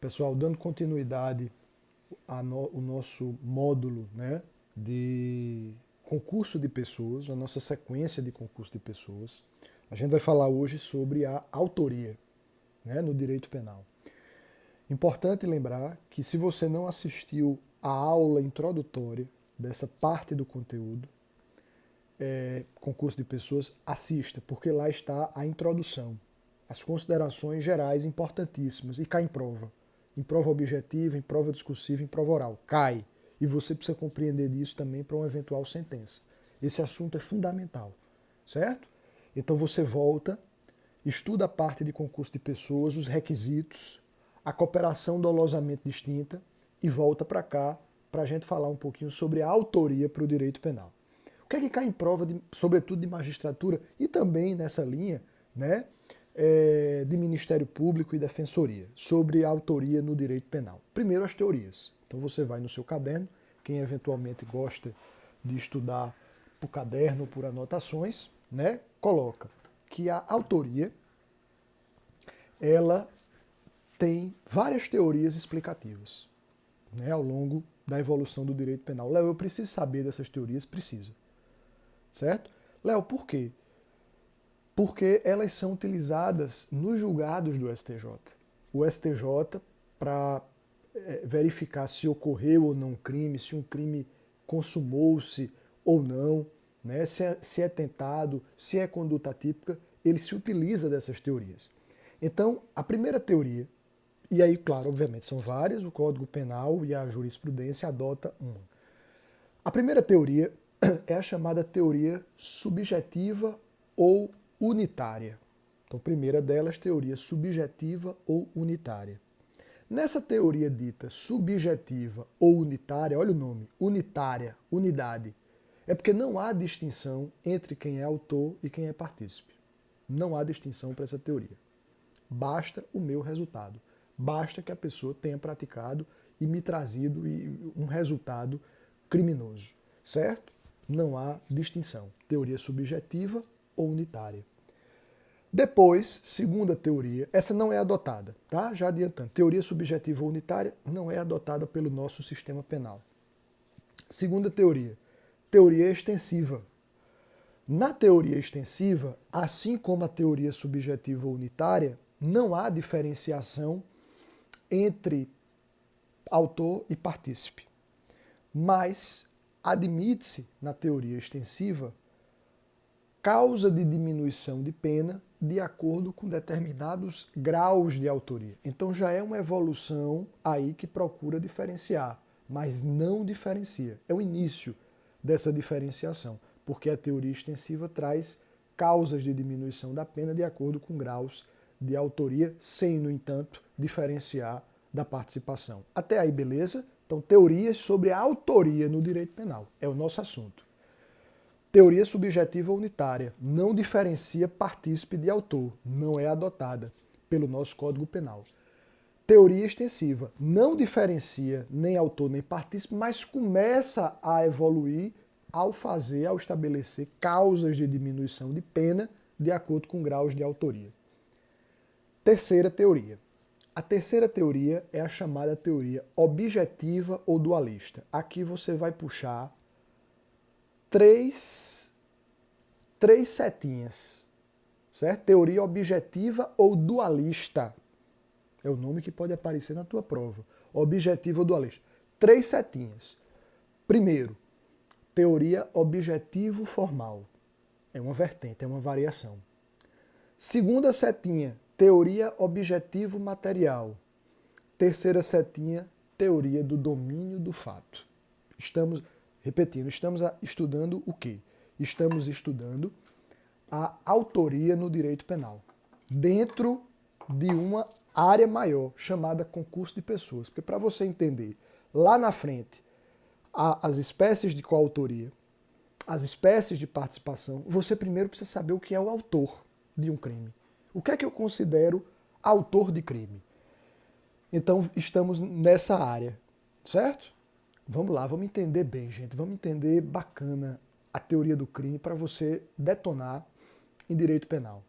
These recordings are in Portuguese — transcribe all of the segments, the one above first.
Pessoal, dando continuidade ao nosso módulo, né, de concurso de pessoas, a nossa sequência de concurso de pessoas, a gente vai falar hoje sobre a autoria, né, no direito penal. Importante lembrar que se você não assistiu à aula introdutória dessa parte do conteúdo, concurso de pessoas, assista, porque lá está a introdução, as considerações gerais importantíssimas, e cai em prova objetiva, em prova discursiva, em prova oral, cai. E você precisa compreender disso também para uma eventual sentença. Esse assunto é fundamental, certo? Então você volta, estuda a parte de concurso de pessoas, os requisitos, a cooperação dolosamente distinta e volta para cá para a gente falar um pouquinho sobre a autoria para o direito penal. O que é que cai em prova, sobretudo de magistratura e também nessa linha, né, de Ministério Público e Defensoria, sobre a autoria no direito penal? Primeiro, as teorias. Então você vai no seu caderno, quem eventualmente gosta de estudar por caderno ou por anotações, né, coloca que a autoria ela tem várias teorias explicativas, né, ao longo da evolução do direito penal. Léo, eu preciso saber dessas teorias? Precisa. Certo? Léo, por quê? Porque elas são utilizadas nos julgados do STJ. O STJ, para verificar se ocorreu ou não crime, se um crime consumou-se ou não, né, se é tentado, se é conduta típica, ele se utiliza dessas teorias. Então, a primeira teoria, e aí, claro, obviamente são várias, o Código Penal e a jurisprudência adota uma. A primeira teoria é a chamada teoria subjetiva ou unitária. Então, a primeira delas, teoria subjetiva ou unitária. Nessa teoria dita subjetiva ou unitária, olha o nome, unitária, unidade, é porque não há distinção entre quem é autor e quem é partícipe. Não há distinção para essa teoria. Basta o meu resultado. Basta que a pessoa tenha praticado e me trazido um resultado criminoso. Certo? Não há distinção. Teoria subjetiva ou unitária. Depois, segunda teoria, essa não é adotada, tá? Já adiantando. Teoria subjetiva ou unitária não é adotada pelo nosso sistema penal. Segunda teoria, teoria extensiva. Na teoria extensiva, assim como a teoria subjetiva ou unitária, não há diferenciação entre autor e partícipe. Mas admite-se, na teoria extensiva, causa de diminuição de pena de acordo com determinados graus de autoria. Então já é uma evolução aí que procura diferenciar, mas não diferencia. É o início dessa diferenciação, porque a teoria extensiva traz causas de diminuição da pena de acordo com graus de autoria, sem, no entanto, diferenciar da participação. Até aí, beleza? Então, teorias sobre a autoria no direito penal é o nosso assunto. Teoria subjetiva unitária não diferencia partícipe de autor, não é adotada pelo nosso Código Penal. Teoria extensiva não diferencia nem autor nem partícipe, mas começa a evoluir ao estabelecer causas de diminuição de pena de acordo com graus de autoria. Terceira teoria. A terceira teoria é a chamada teoria objetiva ou dualista. Aqui você vai puxar três setinhas, certo? Teoria objetiva ou dualista. É o nome que pode aparecer na tua prova. Objetiva ou dualista. Três setinhas. Primeiro, teoria objetivo formal. É uma vertente, é uma variação. Segunda setinha, teoria objetivo material. Terceira setinha, teoria do domínio do fato. Estamos estudando o quê? Estamos estudando a autoria no direito penal, dentro de uma área maior, chamada concurso de pessoas. Porque para você entender, lá na frente, as espécies de coautoria, as espécies de participação, você primeiro precisa saber o que é o autor de um crime. O que é que eu considero autor de crime? Então, estamos nessa área, certo? Vamos lá, vamos entender bem, gente. Vamos entender bacana a teoria do crime para você detonar em direito penal.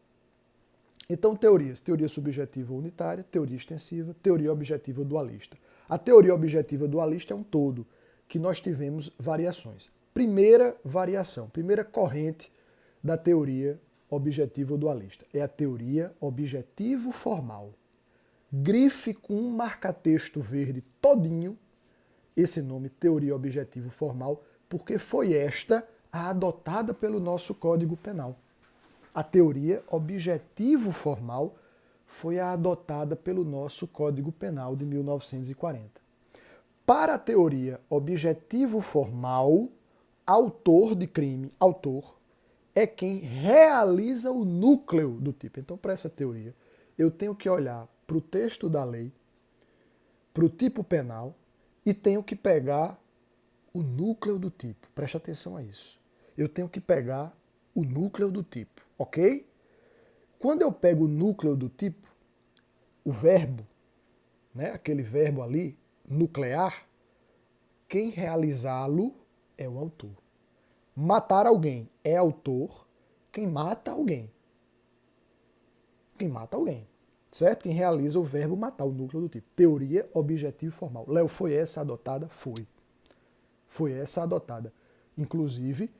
Então, teorias. Teoria subjetiva ou unitária, teoria extensiva, teoria objetiva dualista. A teoria objetiva dualista é um todo, que nós tivemos variações. Primeira variação, primeira corrente da teoria objetivo dualista é a teoria objetivo formal. Grife com um marca-texto verde todinho esse nome teoria objetivo formal, porque foi esta a adotada pelo nosso Código Penal. A teoria objetivo formal foi a adotada pelo nosso Código Penal de 1940. Para a teoria objetivo formal, autor de crime, autor, é quem realiza o núcleo do tipo. Então, para essa teoria, eu tenho que olhar para o texto da lei, para o tipo penal, e tenho que pegar o núcleo do tipo. Preste atenção a isso. Eu tenho que pegar o núcleo do tipo, ok? Quando eu pego o núcleo do tipo, o verbo, né, aquele verbo ali, nuclear, quem realizá-lo é o autor. Matar alguém é autor, quem mata alguém. Quem mata alguém, certo? Quem realiza o verbo matar, o núcleo do tipo. Teoria objetivo formal. Léo, foi essa adotada? Foi. Foi essa adotada. Inclusive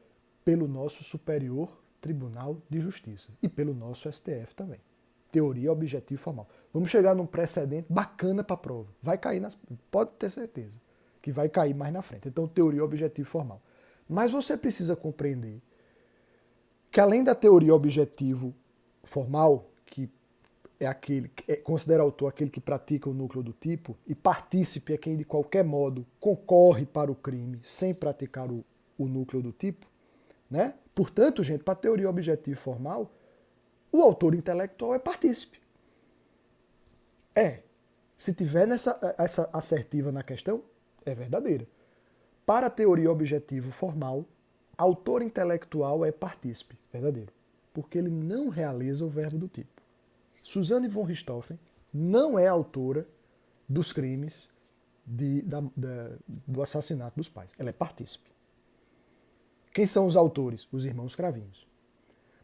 pelo nosso Superior Tribunal de Justiça e pelo nosso STF também. Teoria objetivo formal. Vamos chegar num precedente bacana para a prova. Vai cair, pode ter certeza, que vai cair mais na frente. Então, teoria objetivo formal. Mas você precisa compreender que além da teoria objetivo formal, que é aquele que considera autor aquele que pratica o núcleo do tipo, e partícipe é quem de qualquer modo concorre para o crime sem praticar o núcleo do tipo, né? Portanto, gente, para a teoria objetiva formal, o autor intelectual é partícipe. Se tiver essa assertiva na questão, é verdadeira. Para a teoria objetivo formal, autor intelectual é partícipe, verdadeiro, porque ele não realiza o verbo do tipo. Suzanne von Richthofen não é autora dos crimes do assassinato dos pais. Ela é partícipe. Quem são os autores? Os irmãos Cravinhos.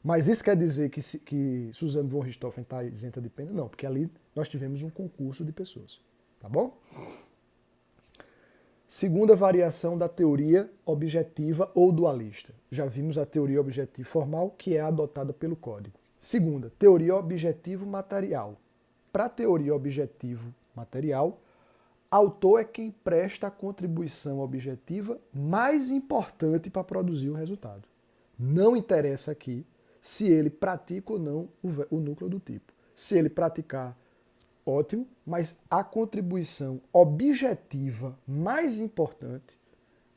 Mas isso quer dizer que Suzanne von Richthofen está isenta de pena? Não, porque ali nós tivemos um concurso de pessoas. Tá bom? Segunda variação da teoria objetiva ou dualista. Já vimos a teoria objetiva formal, que é adotada pelo Código. Segunda, teoria objetivo material. Para a teoria objetivo material, autor é quem presta a contribuição objetiva mais importante para produzir o resultado. Não interessa aqui se ele pratica ou não o núcleo do tipo. Se ele praticar, ótimo, mas a contribuição objetiva mais importante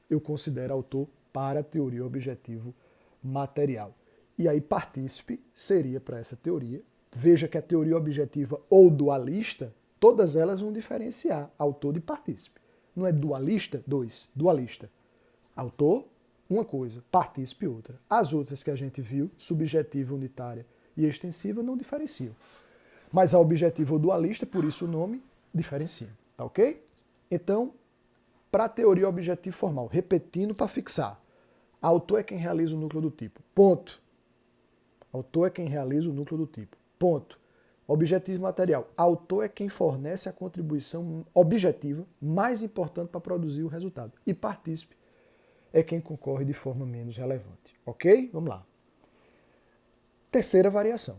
eu considero autor para a teoria objetivo material. E aí partícipe seria para essa teoria. Veja que a teoria objetiva ou dualista, todas elas vão diferenciar autor de partícipe. Não é dualista? Dualista. Autor, uma coisa, partícipe, outra. As outras que a gente viu, subjetiva, unitária e extensiva, não diferenciam. Mas a objetiva ou dualista, por isso o nome, diferencia. Tá ok? Então, para a teoria objetiva formal, repetindo para fixar, autor é quem realiza o núcleo do tipo. Ponto. Autor é quem realiza o núcleo do tipo. Ponto. Objetivo material. Autor é quem fornece a contribuição objetiva mais importante para produzir o resultado. E partícipe é quem concorre de forma menos relevante. Ok? Vamos lá. Terceira variação.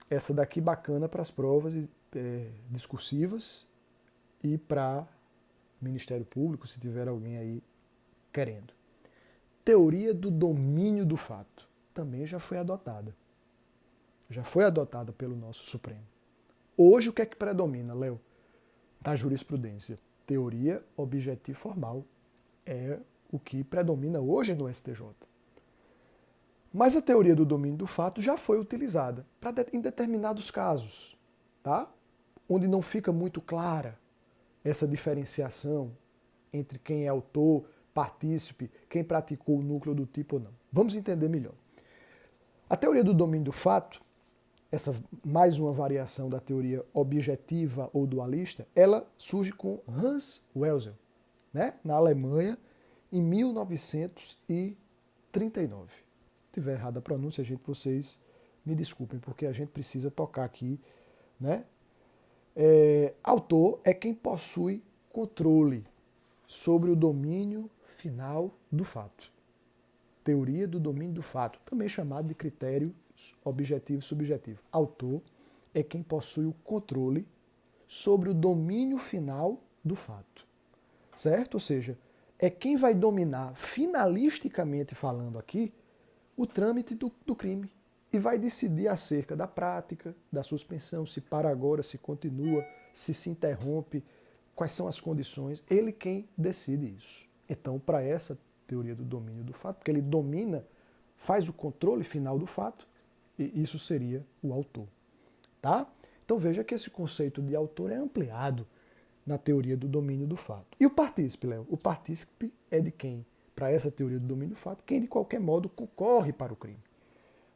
Essa daqui bacana para as provas discursivas e para Ministério Público, se tiver alguém aí querendo. Teoria do domínio do fato. Também já foi adotada. Já foi adotada pelo nosso Supremo. Hoje o que é que predomina, Léo? Da jurisprudência. Teoria objetiva formal é o que predomina hoje no STJ. Mas a teoria do domínio do fato já foi utilizada em determinados casos, tá? Onde não fica muito clara essa diferenciação entre quem é autor, partícipe, quem praticou o núcleo do tipo ou não. Vamos entender melhor. A teoria do domínio do fato, essa mais uma variação da teoria objetiva ou dualista, ela surge com Hans Welzel, né? Na Alemanha, em 1939. Se tiver errada a pronúncia, vocês me desculpem, porque a gente precisa tocar aqui, né? Autor é quem possui controle sobre o domínio final do fato. Teoria do domínio do fato, também chamado de critério objetivo e subjetivo. Autor é quem possui o controle sobre o domínio final do fato. Certo? Ou seja, é quem vai dominar, finalisticamente falando aqui, o trâmite do crime e vai decidir acerca da prática, da suspensão, se para agora, se continua, se interrompe, quais são as condições. Ele quem decide isso. Então, para essa teoria do domínio do fato, porque ele domina, faz o controle final do fato, e isso seria o autor. Tá? Então veja que esse conceito de autor é ampliado na teoria do domínio do fato. E o partícipe, Léo? O partícipe é de quem, para essa teoria do domínio do fato, quem de qualquer modo concorre para o crime.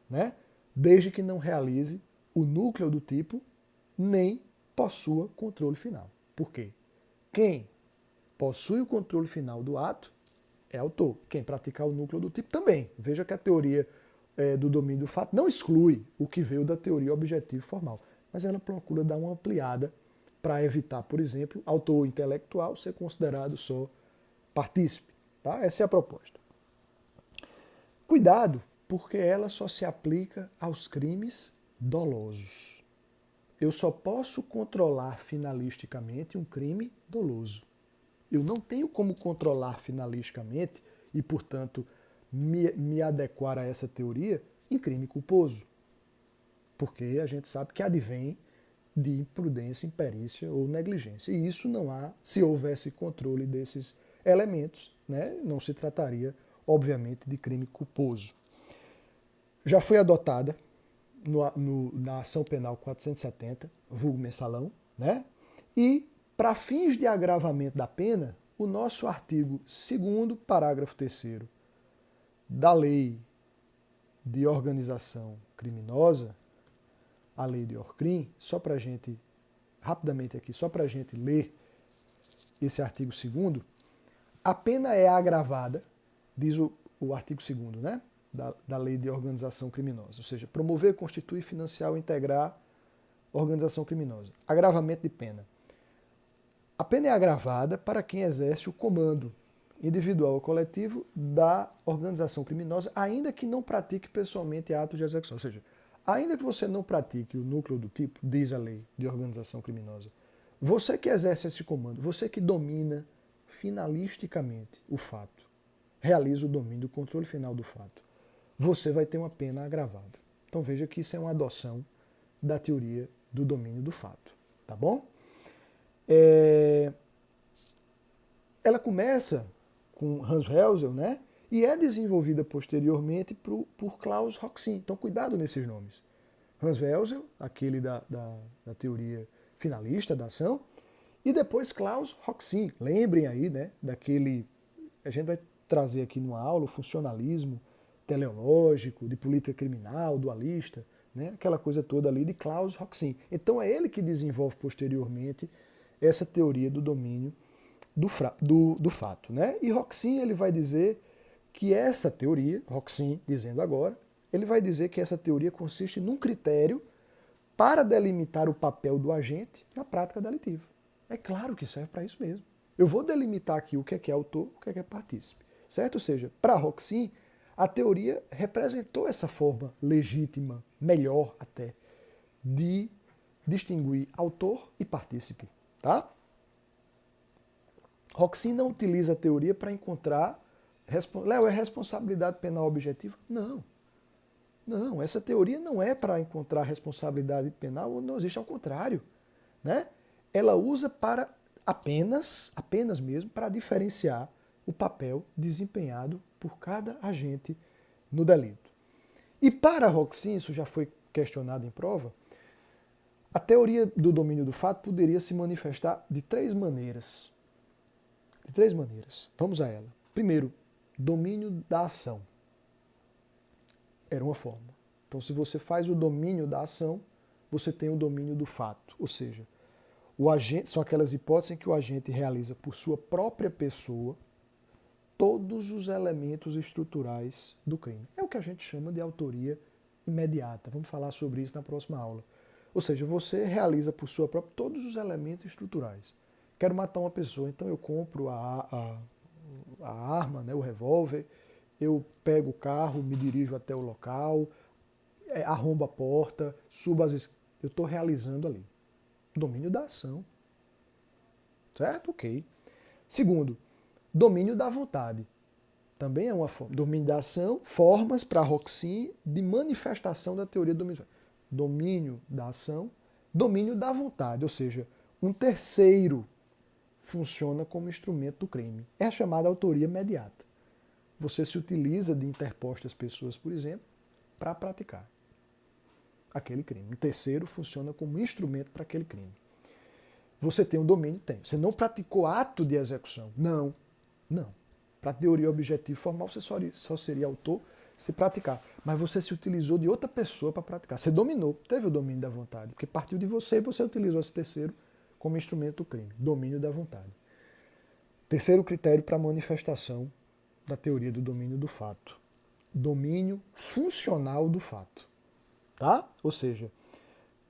Né? Desde que não realize o núcleo do tipo, nem possua controle final. Por quê? Quem possui o controle final do ato é autor. Quem praticar o núcleo do tipo também. Veja que a teoria do domínio do fato não exclui o que veio da teoria objetiva e formal, mas ela procura dar uma ampliada para evitar, por exemplo, autor intelectual ser considerado só partícipe. Tá? Essa é a proposta. Cuidado, porque ela só se aplica aos crimes dolosos. Eu só posso controlar finalisticamente um crime doloso. Eu não tenho como controlar finalisticamente e, portanto, me adequar a essa teoria em crime culposo. Porque a gente sabe que advém de imprudência, imperícia ou negligência. E isso não há, se houvesse controle desses elementos, né, não se trataria, obviamente, de crime culposo. Já foi adotada na ação penal 470, vulgo mensalão, né? E, para fins de agravamento da pena, o nosso artigo 2º, parágrafo 3º da Lei de Organização Criminosa, a Lei de Orcrim, só para a gente, rapidamente aqui, só para a gente ler esse artigo 2º, a pena é agravada, diz o artigo 2º, né? Da Lei de Organização Criminosa, ou seja, promover, constituir, financiar ou integrar organização criminosa. Agravamento de pena. A pena é agravada para quem exerce o comando individual ou coletivo da organização criminosa, ainda que não pratique pessoalmente atos de execução. Ou seja, ainda que você não pratique o núcleo do tipo, diz a Lei de Organização Criminosa, você que exerce esse comando, você que domina finalisticamente o fato, realiza o domínio, o controle final do fato, você vai ter uma pena agravada. Então veja que isso é uma adoção da teoria do domínio do fato. Tá bom? Ela começa com Hans Helsel, né? E é desenvolvida posteriormente por Klaus Roxin. Então cuidado nesses nomes. Hans Helsel, aquele da teoria finalista da ação, e depois Klaus Roxin. Lembrem aí, né? Daquele... A gente vai trazer aqui numa aula o funcionalismo teleológico, de política criminal, dualista, né? Aquela coisa toda ali de Klaus Roxin. Então é ele que desenvolve posteriormente essa teoria do domínio do fato. Né? E Roxin ele vai dizer que essa teoria, Roxin dizendo agora, ele vai dizer que essa teoria consiste num critério para delimitar o papel do agente na prática delitiva. É claro que serve para isso mesmo. Eu vou delimitar aqui o que é autor, o que é partícipe. Certo? Ou seja, para Roxin, a teoria representou essa forma legítima, melhor até, de distinguir autor e partícipe. Tá? Roxin não utiliza a teoria para encontrar... Léo, é responsabilidade penal objetiva? Não. Não, essa teoria não é para encontrar responsabilidade penal, não existe, ao contrário. Né? Ela usa para apenas mesmo, para diferenciar o papel desempenhado por cada agente no delito. E para Roxin, isso já foi questionado em prova, a teoria do domínio do fato poderia se manifestar de 3 maneiras. De 3 maneiras. Vamos a ela. Primeiro, domínio da ação. Era uma forma. Então, se você faz o domínio da ação, você tem o domínio do fato. Ou seja, o agente, são aquelas hipóteses em que o agente realiza por sua própria pessoa todos os elementos estruturais do crime. É o que a gente chama de autoria imediata. Vamos falar sobre isso na próxima aula. Ou seja, você realiza por sua própria todos os elementos estruturais. Quero matar uma pessoa, então eu compro a arma, né, o revólver, eu pego o carro, me dirijo até o local, arrombo a porta, subo as escadas. Eu estou realizando ali. Domínio da ação. Certo? Ok. Segundo, domínio da vontade. Também é uma forma. Domínio da ação, formas para Roxin de manifestação da teoria do domínio. Domínio da ação, domínio da vontade, ou seja, um terceiro funciona como instrumento do crime. É a chamada autoria imediata. Você se utiliza de interpostas pessoas, por exemplo, para praticar aquele crime. Um terceiro funciona como instrumento para aquele crime. Você tem um domínio? Tem. Você não praticou ato de execução? Não. Não. Para a teoria objetiva formal, você só seria autor se praticar. Mas você se utilizou de outra pessoa para praticar. Você dominou, teve o domínio da vontade, porque partiu de você e você utilizou esse terceiro como instrumento do crime. Domínio da vontade. Terceiro critério para a manifestação da teoria do domínio do fato. Domínio funcional do fato. Tá? Ou seja,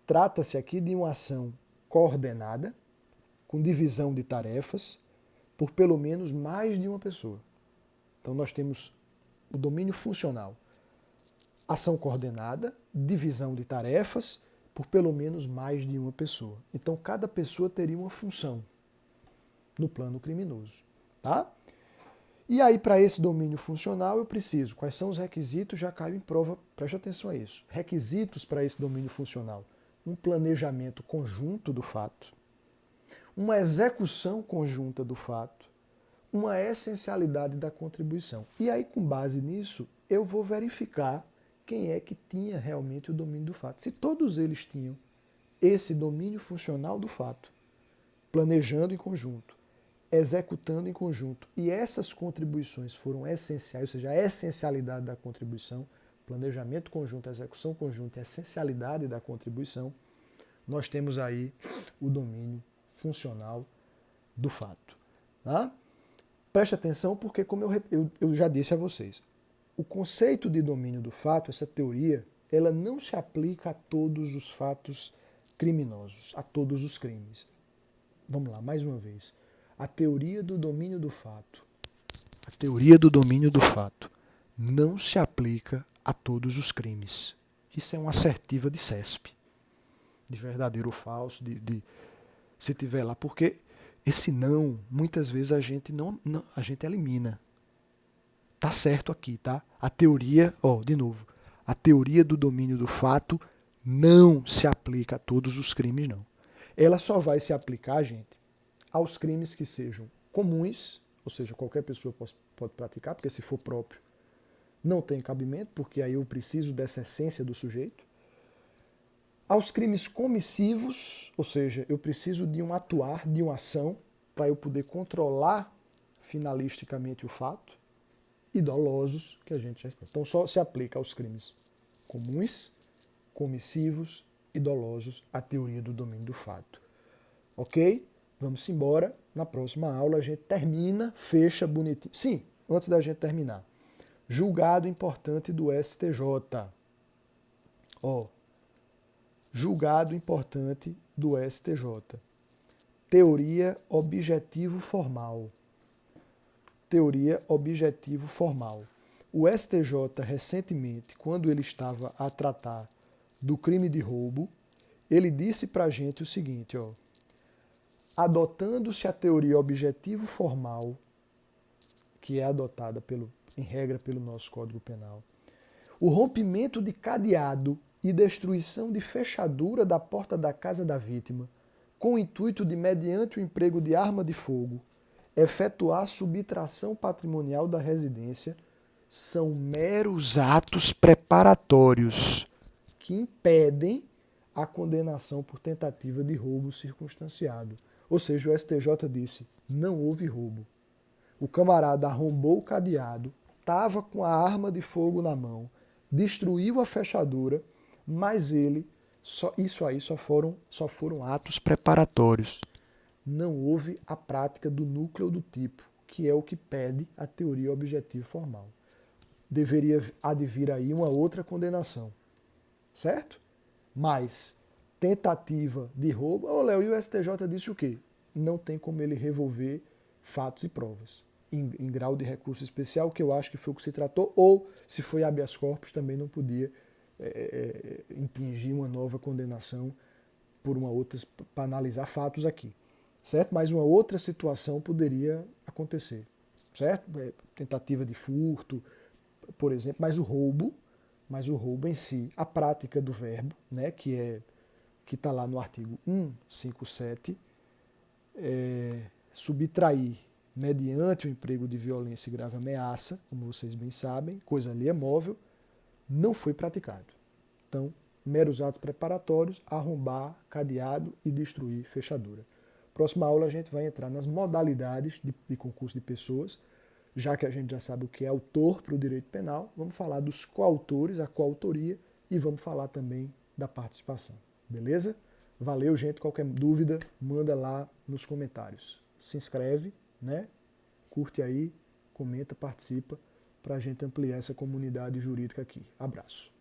trata-se aqui de uma ação coordenada, com divisão de tarefas, por pelo menos mais de uma pessoa. Então nós temos o domínio funcional. Ação coordenada, divisão de tarefas, por pelo menos mais de uma pessoa. Então cada pessoa teria uma função no plano criminoso. Tá? E aí, para esse domínio funcional, eu preciso. Quais são os requisitos? Já caiu em prova, preste atenção a isso. Requisitos para esse domínio funcional. Um planejamento conjunto do fato, uma execução conjunta do fato, uma essencialidade da contribuição. E aí, com base nisso, eu vou verificar quem é que tinha realmente o domínio do fato. Se todos eles tinham esse domínio funcional do fato, planejando em conjunto, executando em conjunto, e essas contribuições foram essenciais, ou seja, a essencialidade da contribuição, planejamento conjunto, execução conjunta e essencialidade da contribuição, nós temos aí o domínio funcional do fato. Tá? Preste atenção porque, como eu já disse a vocês, o conceito de domínio do fato, essa teoria, ela não se aplica a todos os fatos criminosos, a todos os crimes. Vamos lá, mais uma vez. A teoria do domínio do fato. A teoria do domínio do fato não se aplica a todos os crimes. Isso é uma assertiva de CESP. De verdadeiro ou falso, se tiver lá, porque esse não, muitas vezes a gente a gente elimina. Tá certo aqui, tá? A teoria, de novo, a teoria do domínio do fato não se aplica a todos os crimes, não. Ela só vai se aplicar, gente, aos crimes que sejam comuns, ou seja, qualquer pessoa pode praticar, porque se for próprio, não tem cabimento, porque aí eu preciso dessa essência do sujeito. Aos crimes comissivos, ou seja, eu preciso de um atuar, de uma ação, para eu poder controlar finalisticamente o fato. E dolosos, que a gente já explica. Então só se aplica aos crimes comuns, comissivos e dolosos a teoria do domínio do fato. Ok? Vamos embora. Na próxima aula a gente termina, fecha bonitinho. Sim, antes da gente terminar. Julgado importante do STJ. Julgado importante do STJ. Teoria objetivo formal. Teoria objetivo formal. O STJ, recentemente, quando ele estava a tratar do crime de roubo, ele disse para a gente o seguinte, adotando-se a teoria objetivo formal, que é adotada em regra pelo nosso Código Penal, o rompimento de cadeado e destruição de fechadura da porta da casa da vítima, com o intuito de, mediante o emprego de arma de fogo, efetuar subtração patrimonial da residência, são meros atos preparatórios que impedem a condenação por tentativa de roubo circunstanciado. Ou seja, o STJ disse, não houve roubo. O camarada arrombou o cadeado, estava com a arma de fogo na mão, destruiu a fechadura, mas isso aí só foram atos preparatórios. Não houve a prática do núcleo do tipo, que é o que pede a teoria objetiva formal. Deveria advir aí uma outra condenação. certo? Mas tentativa de roubo, ô Léo, e o STJ disse o quê? Não tem como ele revolver fatos e provas em grau de recurso especial, que eu acho que foi o que se tratou, ou se foi habeas corpus, também não podia impingir uma nova condenação por uma outra, para analisar fatos aqui, certo? Mas uma outra situação poderia acontecer, certo? Tentativa de furto, por exemplo, mas o roubo em si, a prática do verbo, né, que está lá no artigo 157, subtrair mediante o emprego de violência e grave ameaça, como vocês bem sabem, coisa alheia móvel, não foi praticado. Então, meros atos preparatórios, arrombar, cadeado e destruir fechadura. Próxima aula a gente vai entrar nas modalidades de concurso de pessoas, já que a gente já sabe o que é autor para o direito penal, vamos falar dos coautores, a coautoria, e vamos falar também da participação. Beleza? Valeu, gente. Qualquer dúvida, manda lá nos comentários. Se inscreve, né? Curte aí, comenta, participa, para a gente ampliar essa comunidade jurídica aqui. Abraço.